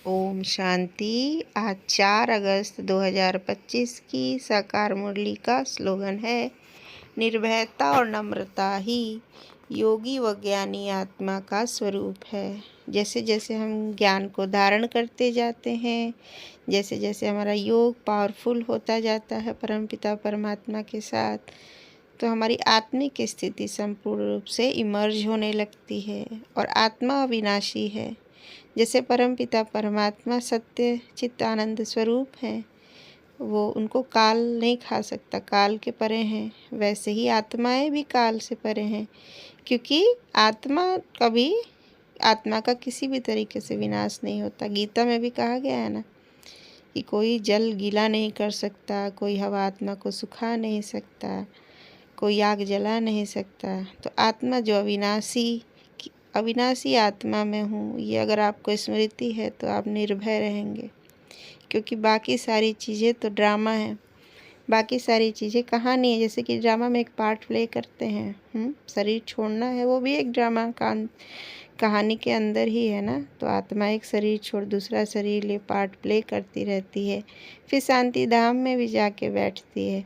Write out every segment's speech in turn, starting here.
ओम शांति। आज 4 अगस्त 2025 की साकार मुरली का स्लोगन है, निर्भयता और नम्रता ही योगी व ज्ञानी आत्मा का स्वरूप है। जैसे जैसे हम ज्ञान को धारण करते जाते हैं, जैसे जैसे हमारा योग पावरफुल होता जाता है परमपिता परमात्मा के साथ, तो हमारी आत्मिक स्थिति संपूर्ण रूप से इमर्ज होने लगती है और आत्मा अविनाशी है। जैसे परमपिता परमात्मा सत्य चित्त आनंद स्वरूप हैं, वो उनको काल नहीं खा सकता, काल के परे हैं। वैसे ही आत्माएं भी काल से परे हैं, क्योंकि आत्मा का किसी भी तरीके से विनाश नहीं होता। गीता में भी कहा गया है ना कि कोई जल गीला नहीं कर सकता, कोई हवा आत्मा को सुखा नहीं सकता, कोई आग जला नहीं सकता। तो आत्मा जो अविनाशी आत्मा में हूँ, ये अगर आपको स्मृति है तो आप निर्भय रहेंगे, क्योंकि बाकी सारी चीज़ें तो ड्रामा है, बाकी सारी चीज़ें कहानी है। जैसे कि ड्रामा में एक पार्ट प्ले करते हैं, शरीर छोड़ना है, वो भी एक ड्रामा का कहानी के अंदर ही है ना। तो आत्मा एक शरीर छोड़ दूसरा शरीर ले पार्ट प्ले करती रहती है, फिर शांति धाम में भी जाके बैठती है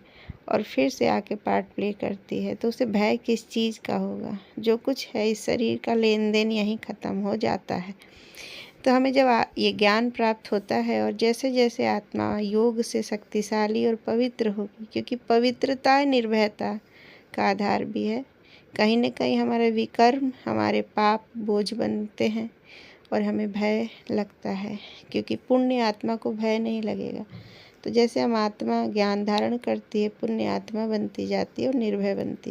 और फिर से आके पार्ट प्ले करती है। तो उसे भय किस चीज़ का होगा? जो कुछ है इस शरीर का लेन देन यहीं ख़त्म हो जाता है। तो हमें जब ये ज्ञान प्राप्त होता है और जैसे जैसे आत्मा योग से शक्तिशाली और पवित्र होगी, क्योंकि पवित्रता निर्भयता का आधार भी है। कहीं न कहीं हमारे विकर्म, हमारे पाप बोझ बनते हैं और हमें भय लगता है, क्योंकि पुण्य आत्मा को भय नहीं लगेगा। तो जैसे हम आत्मा ज्ञान धारण करती है, पुण्य आत्मा बनती जाती है और निर्भय बनती है।